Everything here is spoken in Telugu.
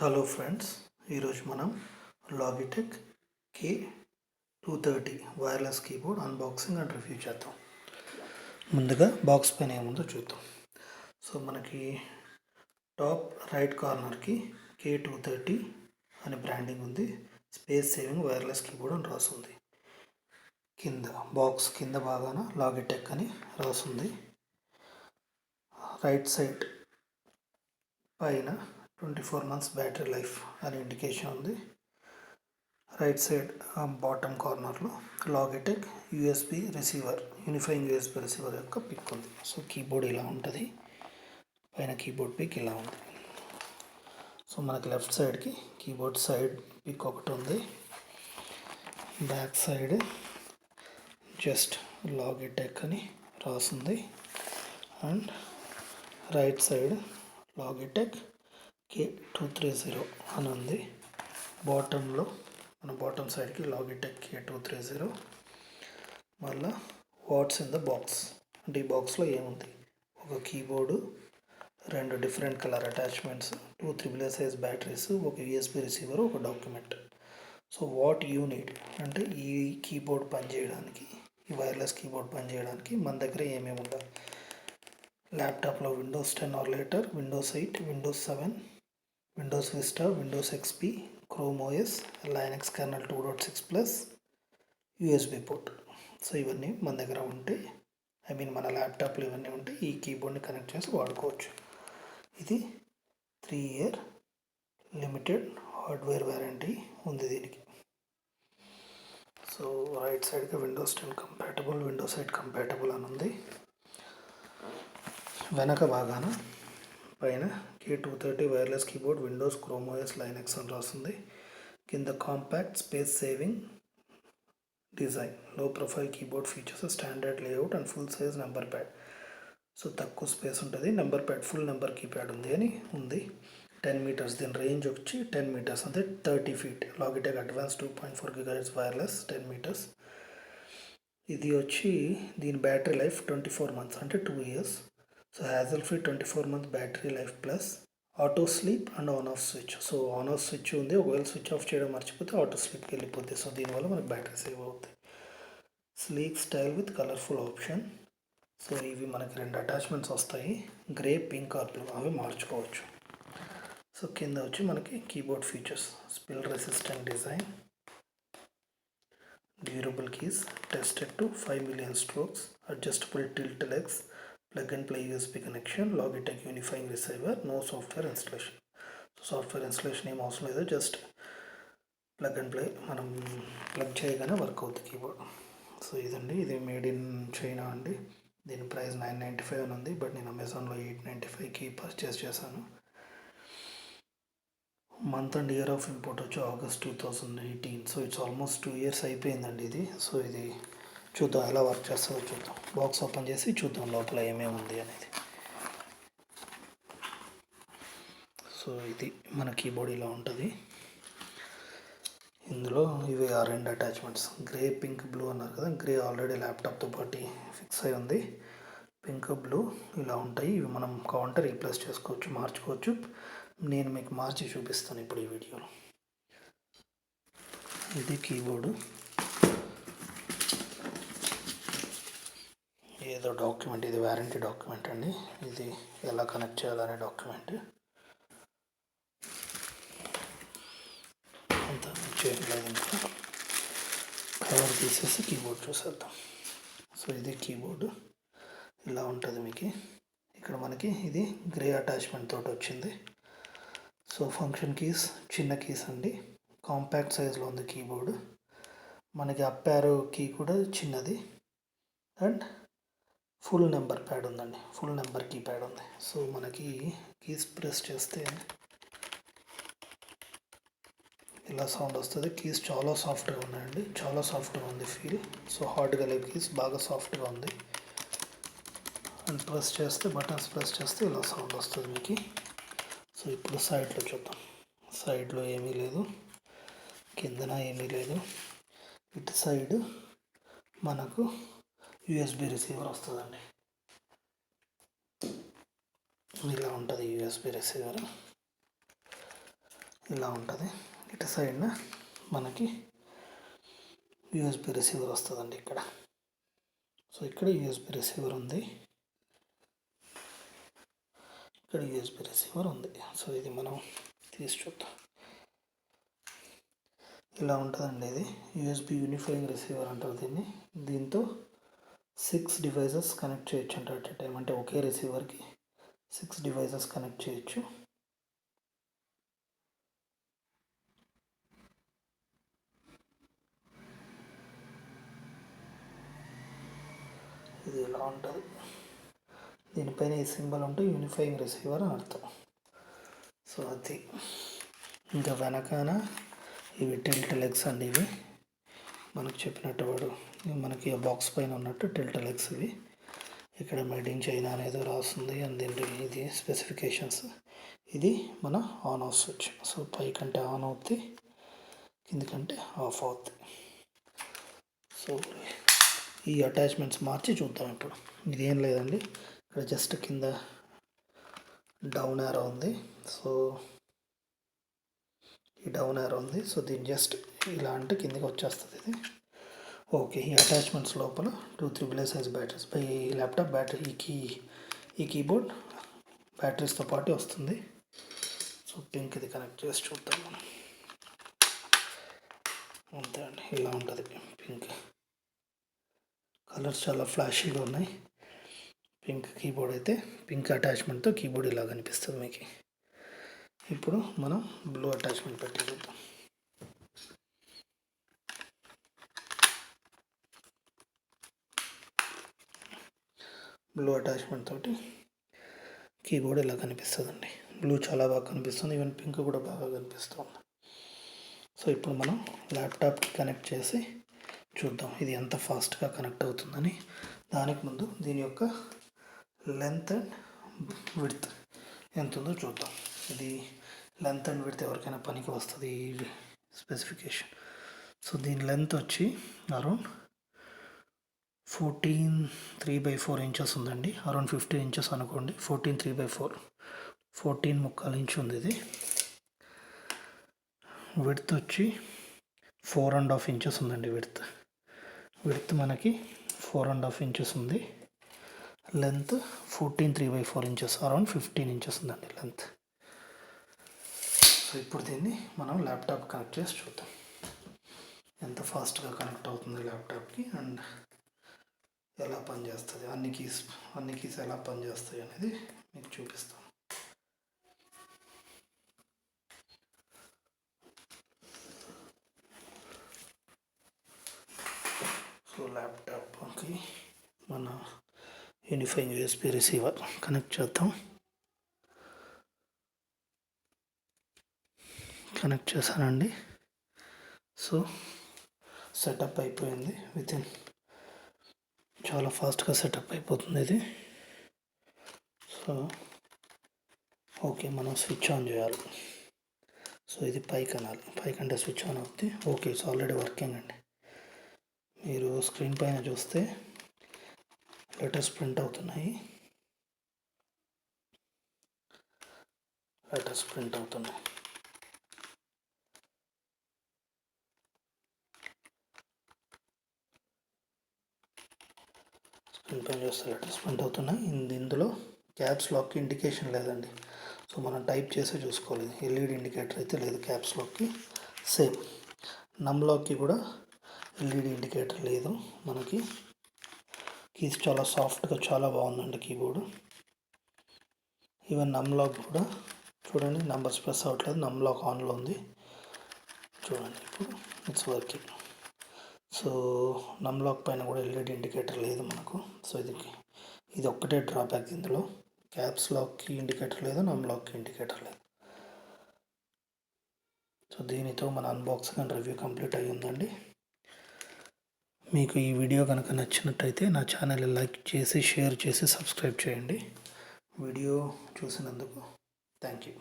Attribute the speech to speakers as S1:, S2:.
S1: హలో ఫ్రెండ్స్, ఈరోజు మనం Logitech K230 wireless keyboard unboxing and review చేద్దాం. ముందుగా బాక్స్ పైన ఏముందో చూద్దాం. సో మనకి టాప్ రైట్ కార్నర్కి K230 అనే బ్రాండింగ్ ఉంది. స్పేస్ సేవింగ్ వైర్లెస్ కీబోర్డ్ అని రాస్తుంది. కింద బాక్స్ కింద భాగాన లాగిటెక్ అని రాస్తుంది. రైట్ సైడ్ పైన 24 months బ్యాటరీ లైఫ్ అనే ఇండికేషన్ ఉంది. రైట్ సైడ్ బాటమ్ కార్నర్లో Logitech USB receiver, unifying USB receiver యొక్క పిక్ ఉంది. సో కీబోర్డ్ ఇలా ఉంటుంది, పైన కీబోర్డ్ పిక్ ఇలా ఉంది. సో మనకి లెఫ్ట్ సైడ్కి కీబోర్డ్ సైడ్ పిక్ ఒకటి ఉంది. బ్యాక్ సైడ్ జస్ట్ లాగిటెక్ అని రాసింది. And right side Logitech K230 అని ఉంది. బాటంలో మన బాటమ్ సైడ్కి లాగిటెక్ K230. మళ్ళీ వాట్స్ ఇన్ ద బాక్స్ అంటే ఈ బాక్స్లో ఏముంది, ఒక keyboard, 2 different colour attachments, 2 AAA size batteries, ఒక యూఎస్బి రిసీవర్, ఒక document. So what you need అంటే ఈ కీబోర్డ్ పనిచేయడానికి, ఈ వైర్లెస్ కీబోర్డ్ పనిచేయడానికి మన దగ్గర ఏమేమి ఉండాలి. ల్యాప్టాప్లో Windows 10 or later, Windows 8, Windows 7, Windows vista, Windows XP, chrome OS, Linux kernel 2.6+, USB port. So ఇవన్నీ మన దగ్గర ఉంటే, మన ల్యాప్టాప్లో ఇవన్నీ ఉంటే ఈ కీబోర్డ్ని కనెక్ట్ చేసి వాడుకోవచ్చు. ఇది 3 year లిమిటెడ్ హార్డ్వేర్ వారంటీ ఉంది దీనికి. సో రైట్ సైడ్కి విండోస్ 10 కంపాటబుల్, విండోస్ 8 కంపాటబుల్ అని ఉంది. వెనక భాగాన పైన K230 wireless keyboard, Windows, chrome OS, Linux అని రాస్తుంది. కింద కాంపాక్ట్ స్పేస్ సేవింగ్ డిజైన్, లో profile keyboard features, standard layout and full size number pad. So తక్కువ స్పేస్ ఉంటుంది, number pad, full number keypad ఉంది అని ఉంది. 10 meters, దీని రేంజ్ వచ్చి 10 meters అంటే 30 feet. Logitech advance 2.4 GHz wireless 10 meters. ఇది వచ్చి దీని బ్యాటరీ లైఫ్ 24 months అంటే 2 years. So hassle free 24 month battery life plus auto sleep and on off switch. So on off switch ఉంది, ఒకవేళ స్విచ్ ఆఫ్ చేయడం మర్చిపోతే ఆటో స్లీప్కి వెళ్ళిపోద్ది. సో దీనివల్ల మనకి బ్యాటరీ సేవ్ అవుతుంది. Sleek style with colourful option. So ఇవి మనకి 2 అటాచ్మెంట్స్ వస్తాయి, గ్రే, పింక్ ఆర్ బ్లూ, అవి మార్చుకోవచ్చు. సో కింద వచ్చి మనకి keyboard features, spill resistant design, durable keys, tested to 5 million strokes, adjustable tilt legs, plug and play USB connection, Logitech unifying receiver, no software installation. So software installation ఏం అవసరం లేదు, జస్ట్ ప్లగ్ అండ్ ప్లే, మనం ప్లగ్ చేయగానే వర్క్ అవుతుంది కీబోర్డ్. సో ఇదండి, ఇది మేడ్ ఇన్ చైనా అండి. దీని ప్రైస్ $995 అని ఉంది, బట్ నేను అమెజాన్లో $895కి పర్చేస్ చేశాను. Month and year of import వచ్చి August 2018. So it's almost 2 years అయిపోయిందండి ఇది. సో ఇది చూద్దాం ఎలా వర్క్ చేస్తుందో చూద్దాం. బాక్స్ ఓపెన్ చేసి చూద్దాం లోపల ఏమేమి ఉంది అనేది. సో ఇది మన కీబోర్డ్ ఇలా ఉంటుంది. ఇందులో ఇవి ఆ 2 అటాచ్మెంట్స్, గ్రే, పింక్, బ్లూ అన్నారు కదా. గ్రే ఆల్రెడీ ల్యాప్టాప్తో పాటు ఫిక్స్ అయి ఉంది. పింక్, బ్లూ ఇలా ఉంటాయి. ఇవి మనం కావాలంటే రీప్లేస్ చేసుకోవచ్చు, మార్చుకోవచ్చు. నేను మీకు మార్చి చూపిస్తాను ఇప్పుడు ఈ వీడియోలో. ఇది కీబోర్డు, ఏదో డాక్యుమెంట్, ఇది వారంటీ డాక్యుమెంట్ అండి. ఇది ఎలా కనెక్ట్ చేయాలనే డాక్యుమెంట్. అంతా చేయలేదు, ఇంకా కవర్ తీసేసి కీబోర్డ్ చూసేద్దాం. సో ఇది కీబోర్డు ఇలా ఉంటుంది మీకు. ఇక్కడ మనకి ఇది గ్రే అటాచ్మెంట్ తోటి వచ్చింది. సో ఫంక్షన్ కీస్, చిన్న కీస్ అండి, కాంపాక్ట్ సైజ్లో ఉంది కీబోర్డు. మనకి అప్ యారో కీ కూడా చిన్నది, అండ్ ఫుల్ నెంబర్ ప్యాడ్ ఉందండి, ఫుల్ నెంబర్ కీప్యాడ్ ఉంది. సో మనకి కీస్ ప్రెస్ చేస్తే ఇలా సౌండ్ వస్తుంది. కీస్ చాలా సాఫ్ట్గా ఉన్నాయండి, చాలా సాఫ్ట్గా ఉంది ఫీల్. సో హార్డ్గా లేవు కీస్, బాగా సాఫ్ట్గా ఉంది. అండ్ ప్రెస్ చేస్తే, బటన్స్ ప్రెస్ చేస్తే ఇలా సౌండ్ వస్తుంది మీకు. సో ఇప్పుడు సైడ్లో చూద్దాం. సైడ్లో ఏమీ లేదు, కిందన ఏమీ లేదు. ఇటు సైడ్ మనకు యూఎస్బి రిసీవర్ వస్తుందండి. ఇలా ఉంటుంది యూఎస్బి రిసీవర్. ఇలా ఉంటుంది. ఇటు సైడ్న మనకి యూఎస్బి రిసీవర్ వస్తుందండి ఇక్కడ. సో ఇక్కడ యూఎస్బి రిసీవర్ ఉంది, ఇక్కడ యూఎస్బి రిసీవర్ ఉంది. సో ఇది మనం తీసి చూద్దాం. ఇలా ఉంటుందండి. ఇది యూఎస్బి యూనిఫైయింగ్ రిసీవర్ అంటారు దీన్ని. దీంతో 6 డివైజెస్ కనెక్ట్ చేయొచ్చు అంటే అట్ ఎ టైం. అంటే ఒకే రిసీవర్కి 6 డివైజెస్ కనెక్ట్ చేయొచ్చు. ఇది ఇలా ఉంటుంది. దీనిపైన ఈ సింబల్ ఉంటే యూనిఫైయింగ్ రిసీవర్ అని అర్థం. సో అది ఇంకా వెనకాన ఇవి టిల్ట్ లెగ్స్ అండి. ఇవి మనకు చెప్పినట్టు వాడు మనకి ఆ బాక్స్ పైన ఉన్నట్టు టిల్ట్ లెగ్స్. ఇవి ఇక్కడ మేడ్ ఇన్ చైనా అనేది రాస్తుంది. అండ్ ఇది స్పెసిఫికేషన్స్. ఇది మన ఆన్ ఆఫ్ స్విచ్. సో పైకంటే ఆన్ అవుతుంది, కిందకంటే ఆఫ్ అవుతుంది. సో ఈ అటాచ్మెంట్స్ మార్చి చూద్దాం ఇప్పుడు. ఇదేం లేదండి, ఇక్కడ జస్ట్ కింద డౌన్ యారో ఉంది. సో ఈ డౌన్ యారో ఉంది. సో దీన్ని జస్ట్ ఇలా అంటే కిందకి వచ్చేస్తుంది ఇది. ఓకే, ఈ అటాచ్మెంట్స్ లోపల 2 AAA సైజ్ బ్యాటరీస్. ఈ ల్యాప్టాప్ బ్యాటరీ ఈ కీబోర్డ్ బ్యాటరీస్తో పాటు వస్తుంది. సో పింక్ ఇది కనెక్ట్ చేసి చూద్దాం మనం. అంతే అండి, ఇలా ఉంటుంది పింక్. కలర్స్ చాలా ఫ్లాషీగా ఉన్నాయి. పింక్ కీబోర్డ్ అయితే పింక్ అటాచ్మెంట్తో కీబోర్డ్ ఇలా కనిపిస్తుంది మీకు. ఇప్పుడు మనం బ్లూ అటాచ్మెంట్ పెట్టి చూద్దాం. బ్లూ అటాచ్మెంట్ తోటి కీబోర్డ్ ఇలా కనిపిస్తుందండి. బ్లూ చాలా బాగా కనిపిస్తుంది, ఈవెన్ పింక్ కూడా బాగా కనిపిస్తుంది. సో ఇప్పుడు మనం ల్యాప్టాప్కి కనెక్ట్ చేసి చూద్దాం ఇది ఎంత ఫాస్ట్గా కనెక్ట్ అవుతుందని. దానికి ముందు దీని యొక్క లెంత్ అండ్ విడ్త్ ఎంత ఉందో చూద్దాం. ఇది లెంత్ అండ్ విడ్త్ ఎవరికైనా పనికి వస్తుంది ఈ స్పెసిఫికేషన్. సో దీని లెంత్ వచ్చి అరౌండ్ 14 3/4 ఇంచెస్ ఉందండి. అరౌండ్ 15 ఇంచెస్ అనుకోండి. 14 3/4 14.75 ఇంచ్ ఉంది ఇది. విడ్త్ వచ్చి 4.5 ఇంచెస్ ఉందండి. విడ్త్ మనకి 4.5 ఇంచెస్ ఉంది. లెంత్ 14 3/4 ఇంచెస్, అరౌండ్ 15 ఇంచెస్ ఉందండి లెంత్. సో ఇప్పుడు దీన్ని మనం ల్యాప్టాప్ కనెక్ట్ చేసి చూద్దాం ఎంత ఫాస్ట్గా కనెక్ట్ అవుతుంది ల్యాప్టాప్కి అండ్ ఎలా పనిచేస్తుంది, అన్ని కీస్ ఎలా పనిచేస్తాయి అనేది మీకు చూపిస్తాం. సో ల్యాప్టాప్కి మన యూనిఫైయింగ్ యూఎస్బి రిసీవర్ కనెక్ట్ చేద్దాం. కనెక్ట్ చేశానండి. సో సెటప్ అయిపోయింది. వితిన్ చాలా ఫాస్ట్గా సెటప్ అయిపోతుంది ఇది. సో ఓకే, మనం స్విచ్ ఆన్ చేయాలి. సో ఇది పైకి అనాలి, పైకంటే స్విచ్ ఆన్ అవుతుంది. ఓకే, ఇట్స్ ఆల్రెడీ వర్కింగ్ అండి. మీరు స్క్రీన్ పైన చూస్తే లెటర్స్ ప్రింట్ అవుతున్నాయి. స్క్రీన్ పైన చూస్తే లెటర్స్ ప్రింట్ అవుతున్నాయి. ఇందులో క్యాప్స్ లాక్కి ఇండికేషన్ లేదండి. సో మనం టైప్ చేసే చూసుకోవాలి. ఎల్ఈడి ఇండికేటర్ అయితే లేదు క్యాప్స్ లాక్కి. సేమ్ నమ్ లాక్కి కూడా ఎల్ఈడి ఇండికేటర్ లేదు మనకి. కీస్ చాలా సాఫ్ట్గా చాలా బాగుందండి కీబోర్డు. ఈవెన్ నమ్ లాక్ కూడా చూడండి, నంబర్స్ ప్రెస్ అవ్వట్లేదు, నమ్ లాక్ ఆన్లో ఉంది. చూడండి ఇప్పుడు ఇట్స్ వర్కింగ్. సో నమ్ లాక్ పైన కూడా ఎల్ఈడి ఇండికేటర్ లేదు మనకు. సో ఇది ఒక్కటే డ్రాబ్యాక్ ఇందులో. క్యాప్స్ లాక్కి ఇండికేటర్ లేదు, నమ్ లాక్కి ఇండికేటర్ లేదు. సో దీనితో మన అన్బాక్సింగ్ అండ్ రివ్యూ కంప్లీట్ అయ్యి ఉందండి. మీకు ఈ వీడియో కనుక నచ్చినట్టయితే నా ఛానల్ లైక్ చేసి షేర్ చేసి సబ్స్క్రైబ్ చేయండి. వీడియో చూసినందుకు థ్యాంక్ యూ.